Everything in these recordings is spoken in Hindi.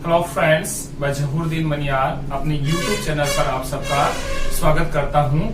हेलो फ्रेंड्स, मैं जहूरुद्दीन मनियार अपने YouTube चैनल पर आप सबका स्वागत करता हूं।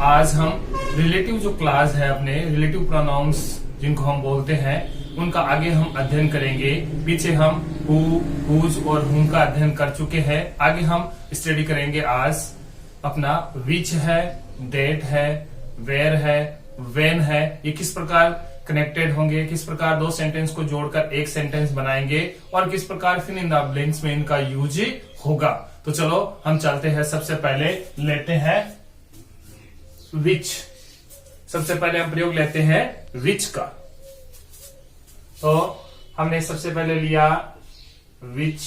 आज हम रिलेटिव जो क्लास है, अपने रिलेटिव प्रोनाउंस जिनको हम बोलते हैं, उनका आगे हम अध्ययन करेंगे। पीछे हम हु, हुज और हुम का अध्ययन कर चुके हैं। आगे हम स्टडी करेंगे आज अपना विच है, डेट है, वेयर है, व्हेन है, ये किस प्रकार कनेक्टेड होंगे, किस प्रकार दो सेंटेंस को जोड़कर एक सेंटेंस बनाएंगे और किस प्रकार फिर इन द ब्लैंक्स में इनका यूज होगा। तो चलो हम चलते हैं। सबसे पहले लेते हैं विच। सबसे पहले हम प्रयोग लेते हैं विच का। तो हमने सबसे पहले लिया विच,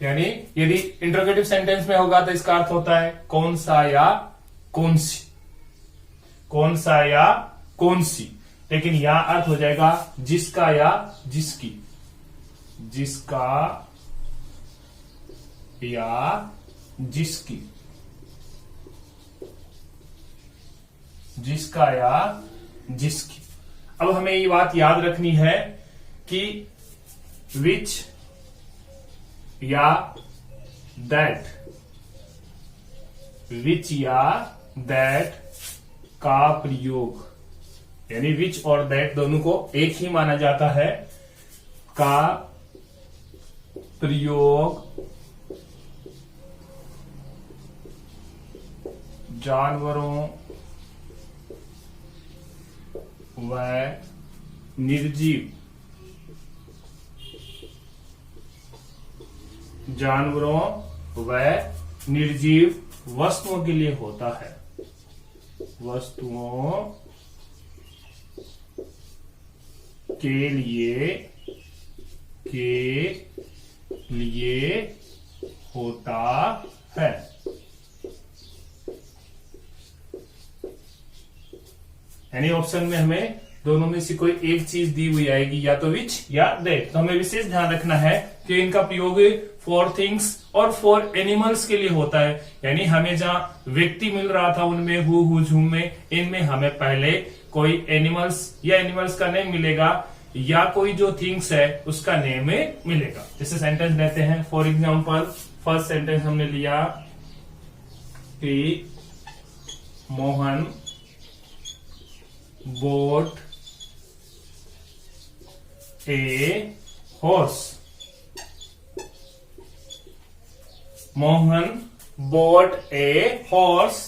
यानी यदि इंटरोगेटिव सेंटेंस में होगा तो इसका अर्थ होता है कौन सा या कौन सी, कौन सा या कौन सी। लेकिन यह अर्थ हो जाएगा जिसका या जिसकी, जिसका या जिसकी, जिसका या जिसकी। अब हमें ये बात याद रखनी है कि विच या दैट, विच या दैट का प्रयोग, यानी विच और दैट दोनों को एक ही माना जाता है, का प्रयोग जानवरों व निर्जीव, जानवरों व निर्जीव वस्तुओं के लिए होता है, वस्तुओं के लिए होता है। यानी ऑप्शन में हमें दोनों में से कोई एक चीज दी हुई आएगी, या तो विच या दैट। तो हमें विशेष ध्यान रखना है कि इनका प्रयोग फॉर थिंग्स और फॉर एनिमल्स के लिए होता है। यानी हमें जहां व्यक्ति मिल रहा था उनमें हु, हुज, हुम में, इनमें हमें पहले कोई एनिमल्स या एनिमल्स का नेम मिलेगा या कोई जो थिंग्स है उसका नेम मिलेगा। जैसे सेंटेंस लेते हैं। फॉर एग्जाम्पल फर्स्ट सेंटेंस हमने लिया कि Mohan bought a horse. Mohan bought a horse.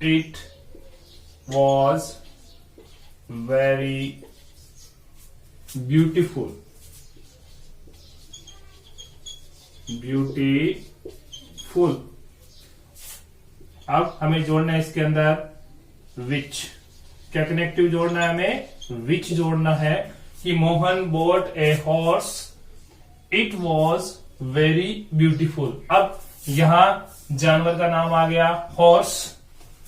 It was very beautiful. Beautiful. अब हमें जोड़ना है इसके अंदर विच। क्या कनेक्टिव जोड़ना है? हमें विच जोड़ना है कि Mohan bought a horse, it was very beautiful. अब यहां जानवर का नाम आ गया हॉर्स,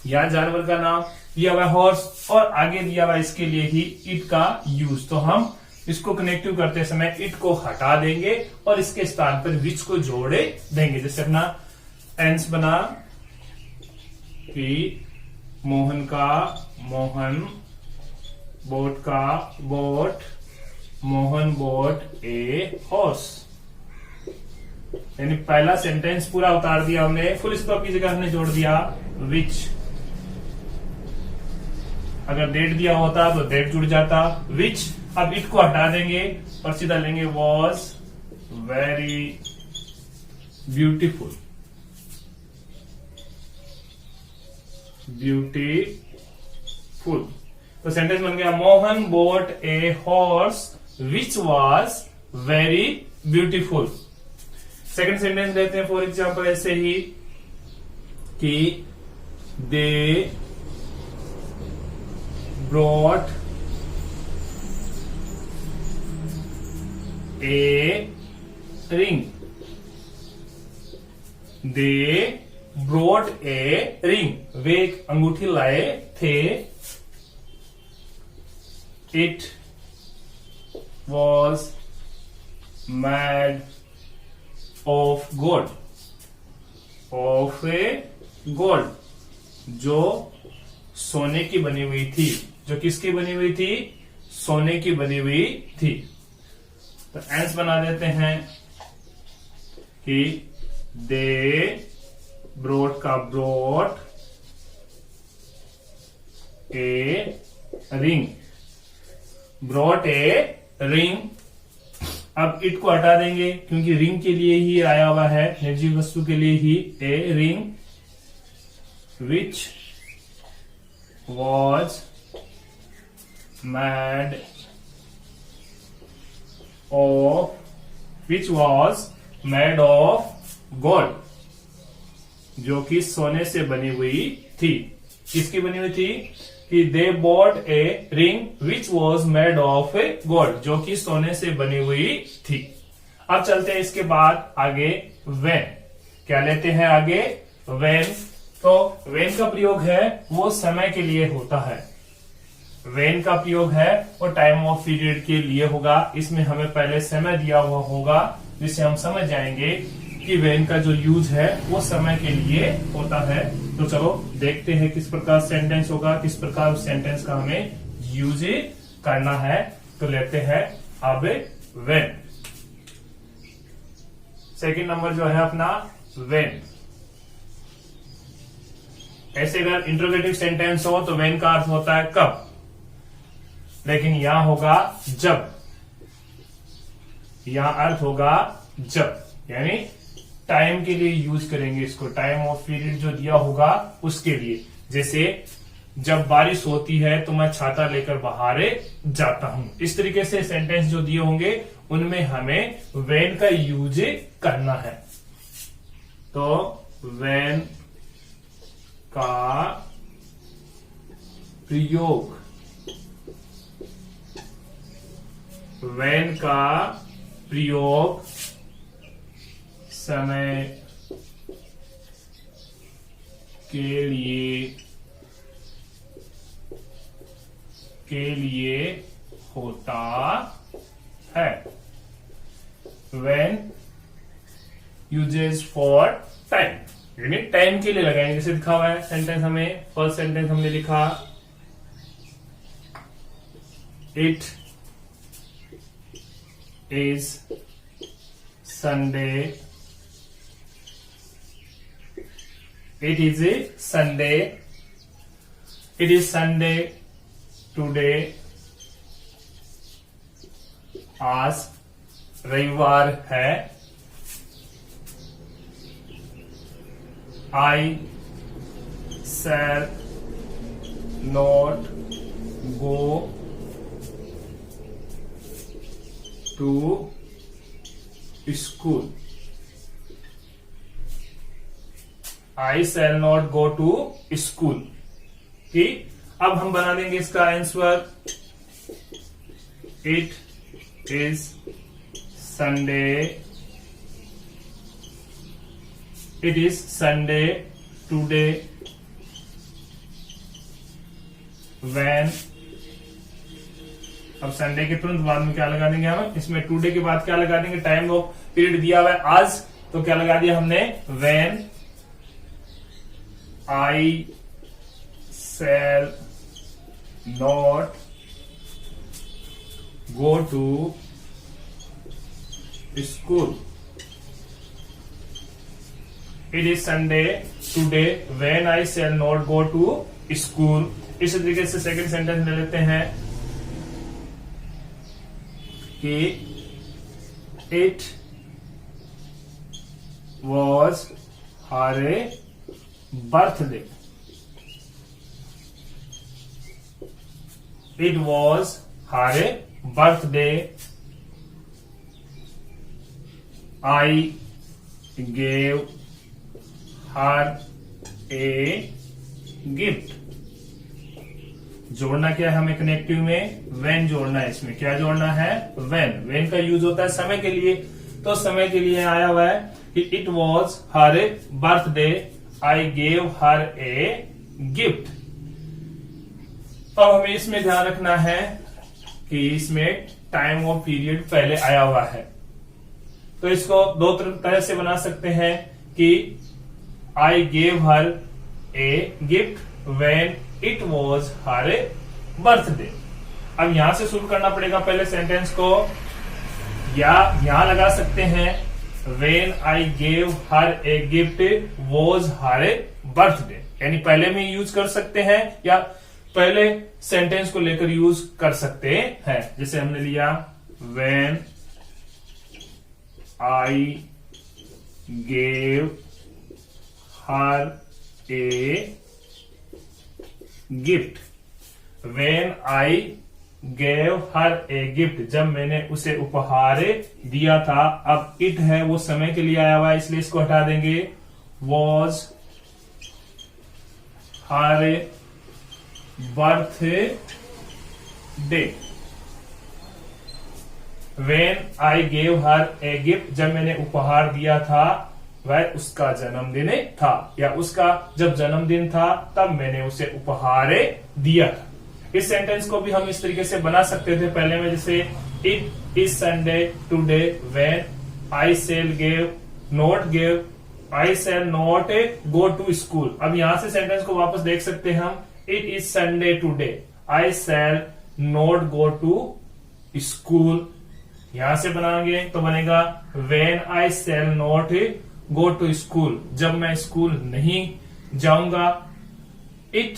या जानवर का नाम दिया हुआ हॉर्स और आगे दिया हुआ इसके लिए ही इट का यूज। तो हम इसको कनेक्टिव करते समय इट को हटा देंगे और इसके स्थान पर विच को जोड़े देंगे। जैसे अपना एंस बना कि मोहन का मोहन, बोट का boat, Mohan bought a horse. यानी पहला सेंटेंस पूरा उतार दिया हमने, फुल स्टॉप की जगह हमने जोड़ दिया विच। अगर डेट दिया होता तो डेट जुड़ जाता विच। अब इट को हटा देंगे और सीधा लेंगे वॉज वेरी ब्यूटीफुल, ब्यूटीफुल। तो सेंटेंस बन गया Mohan bought a horse which was very beautiful. Second sentence लेते हैं। फॉर एग्जाम्पल ऐसे ही कि they brought a ring, they brought a ring, वे एक अंगूठी लाए थे। It was made of gold, of a gold, जो सोने की बनी हुई थी। जो किसकी बनी हुई थी? सोने की बनी हुई थी। तो एंस बना देते हैं कि दे ब्रोट का brought a ring, brought a ring. अब इट को हटा देंगे क्योंकि रिंग के लिए ही आया हुआ है, निर्जीव वस्तु के लिए ही। A ring which was made of gold, जो कि सोने से बनी हुई थी। किसकी बनी हुई थी? कि they bought A ring which was made of a gold, जो कि सोने से बनी हुई थी। अब चलते हैं इसके बाद आगे वेन। क्या लेते हैं आगे? वेन। तो वेन का प्रयोग है वो समय के लिए होता है। वेन का प्रयोग है वो टाइम ऑफ पीरियड के लिए होगा। इसमें हमें पहले समय दिया हुआ होगा, जिससे हम समझ जाएंगे कि वेन का जो यूज है वो समय के लिए होता है। तो चलो देखते हैं किस प्रकार सेंटेंस होगा, किस प्रकार उस सेंटेंस का हमें यूज करना है। तो लेते हैं अब वेन। सेकंड नंबर जो है अपना वेन। ऐसे अगर इंटरोगेटिव सेंटेंस हो तो वेन का अर्थ होता है कब, लेकिन यहां होगा जब। यहां अर्थ होगा जब, यानी टाइम के लिए यूज करेंगे इसको। टाइम ऑफ पीरियड जो दिया होगा उसके लिए। जैसे जब बारिश होती है तो मैं छाता लेकर बाहर जाता हूं। इस तरीके से सेंटेंस जो दिए होंगे उनमें हमें वेन का यूज करना है। तो वेन का प्रयोग, वेन का प्रयोग समय के लिए होता है। वेन यूजेस फॉर टाइम, यानी टाइम के लिए लगाएंगे। जैसे लिखा हुआ है सेंटेंस, हमें फर्स्ट सेंटेंस हमने लिखा it is Sunday, it is a Sunday, it is Sunday today, आज रविवार है। I shall not go to school, I shall not go to school। ठीक, अब हम बना देंगे इसका answer. It is Sunday, it is Sunday today when. अब संडे के तुरंत बाद में क्या लगा देंगे हम? इसमें टुडे के बाद क्या लगा देंगे? टाइम ऑफ पीरियड दिया हुआ है आज, तो क्या लगा दिया हमने? When I shall not go to school, it is Sunday today when I shall not go to school। इस तरीके से सेकंड सेंटेंस ले लेते हैं कि it was her birthday, it was her birthday, I gave her a gift। जोड़ना क्या है हमें कनेक्टिव में? वेन जोड़ना है। इसमें क्या जोड़ना है? वेन। वेन का यूज होता है समय के लिए, तो समय के लिए आया हुआ है कि it was her birthday, I gave her a gift। अब हमें इसमें ध्यान रखना है कि इसमें टाइम ऑफ पीरियड पहले आया हुआ है। तो इसको दो तरह से बना सकते हैं कि I gave her a gift when it was her birthday। अब यहां से शुरू करना पड़ेगा पहले सेंटेंस को, या यहां लगा सकते हैं When I gave her a gift was her birthday, यानी पहले में यूज कर सकते हैं या पहले सेंटेंस को लेकर यूज कर सकते हैं। जैसे हमने लिया When I gave her a gift, when I gave her a gift, जब मैंने उसे उपहार दिया था। अब इट है वो समय के लिए आया हुआ है, इसलिए इसको हटा देंगे। was her birthday, when I gave her a gift, जब मैंने उपहार दिया था वह उसका जन्मदिन था, या उसका जब जन्मदिन था तब मैंने उसे उपहार दिया था। इस सेंटेंस को भी हम इस तरीके से बना सकते थे पहले में, जैसे it is Sunday today when I shall not go to school. अब यहां से सेंटेंस को वापस देख सकते हैं हम, it is Sunday today I shall not go to school. यहां से बनाएंगे तो बनेगा when I shall not go to school, जब मैं स्कूल नहीं जाऊंगा। इट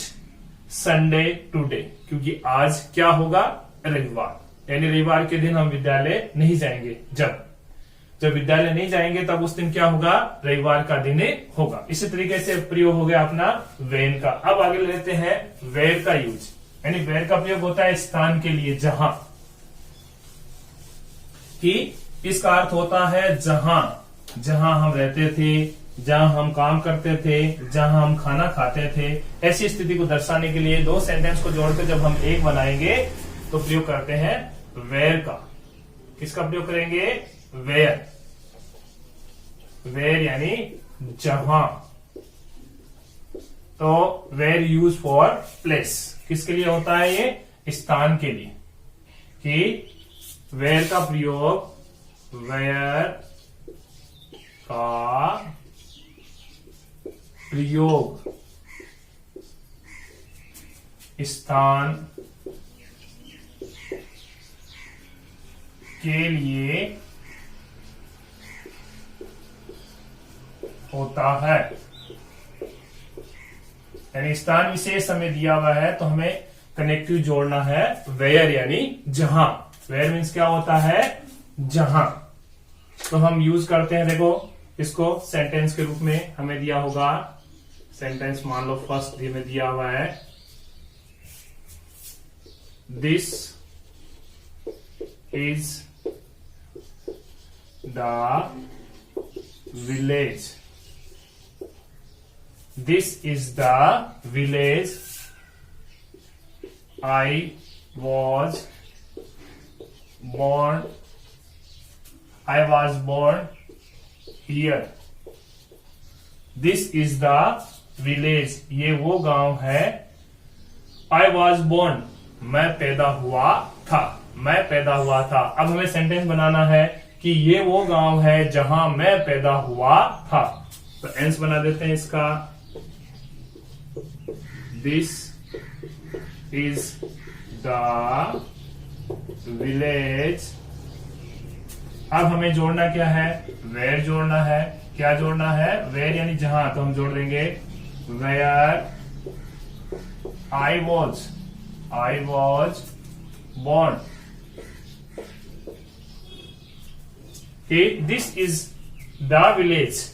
संडे टुडे, क्योंकि आज क्या होगा, रविवार, यानी रविवार के दिन हम विद्यालय नहीं जाएंगे। जब विद्यालय नहीं जाएंगे तब उस दिन क्या होगा, रविवार का दिन होगा। इसी तरीके से प्रयोग हो गया अपना वेन का। अब आगे लेते हैं वेयर का यूज, यानी वेयर का प्रयोग होता है स्थान के लिए, जहां, कि इसका अर्थ होता है जहां हम रहते थे, जहां हम काम करते थे, जहां हम खाना खाते थे। ऐसी स्थिति को दर्शाने के लिए दो सेंटेंस को जोड़कर जब हम एक बनाएंगे तो प्रयोग करते हैं वेयर का। किसका प्रयोग करेंगे, वेयर यानी जहां। तो वेयर यूज फॉर प्लेस, किसके लिए होता है, ये स्थान के लिए, कि वेयर का प्रयोग, वेयर का प्रयोग स्थान के लिए होता है। यानी स्थान विशेष हमें दिया हुआ है तो हमें कनेक्टिव जोड़ना है वेयर, यानी जहां। वेयर मीन्स क्या होता है, जहां। तो हम यूज करते हैं, देखो इसको सेंटेंस के रूप में हमें दिया होगा। सेंटेंस मान लो फर्स्ट में दिया हुआ है, this is the village, this is the village I was born here. This is the village, ये वो गांव है। I was born, मैं पैदा हुआ था। अब हमें सेंटेंस बनाना है कि ये वो गांव है जहां मैं पैदा हुआ था। तो एंस बना देते हैं इसका, This is the village। अब हमें जोड़ना क्या है, वेयर जोड़ना है। क्या जोड़ना है, वेयर यानी जहां, तो हम जोड़ देंगे where I was born। This is the village.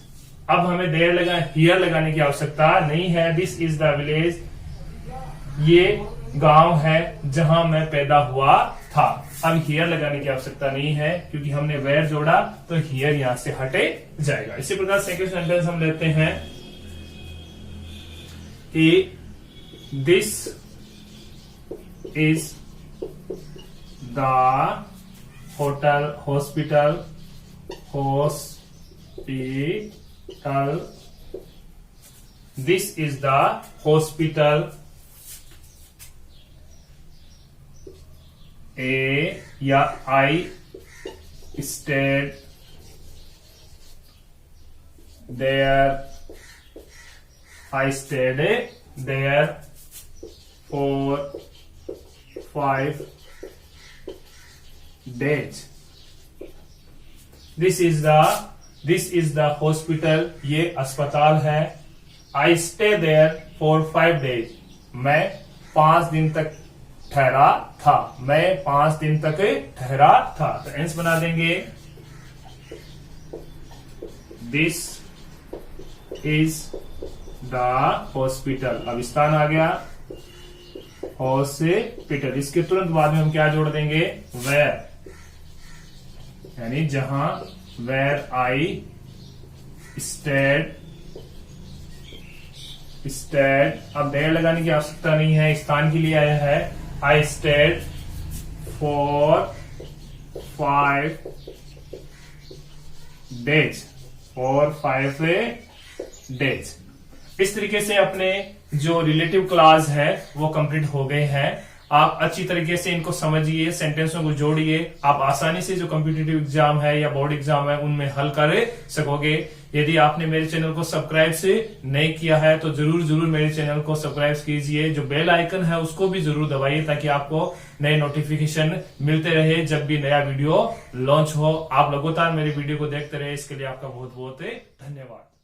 अब हमें देयर हियर लगाने की आवश्यकता नहीं है। दिस इज द विलेज, ये गांव है जहां मैं पैदा हुआ था। अब हियर लगाने की आवश्यकता नहीं है क्योंकि हमने वेयर जोड़ा, तो हियर यहां से हटे जाएगा। इसी प्रकार सेकंड सेंटेंस हम लेते हैं कि this is the hospital this is the hospital. A या I stayed there for 5 days. This is the hospital. ये अस्पताल है. I stay there for 5 days. मैं 5 दिन तक ठहरा था. मैं 5 दिन तक ठहरा था. तो एंस बना देंगे. This is the hospital. अब स्थान आ गया हॉस्पिटल. इसके तुरंत बाद में हम क्या जोड़ देंगे? where, यानी जहां. where I stayed. अब देर लगाने की आवश्यकता नहीं है, स्थान के लिए आया है. I stayed for 5 days. for 5 days. इस तरीके से अपने जो रिलेटिव क्लास है वो कंप्लीट हो गए हैं. आप अच्छी तरीके से इनको समझिए, सेंटेंसों को जोड़िए. आप आसानी से जो कॉम्पिटिटिव एग्जाम है या बोर्ड एग्जाम है उनमें हल कर सकोगे. यदि आपने मेरे चैनल को सब्सक्राइब से नहीं किया है तो जरूर मेरे चैनल को सब्सक्राइब कीजिए. जो बेल आइकन है उसको भी जरूर दबाइए ताकि आपको नए नोटिफिकेशन मिलते रहे जब भी नया वीडियो लॉन्च हो. आप लगातार मेरे वीडियो को देखते रहे, इसके लिए आपका बहुत बहुत धन्यवाद.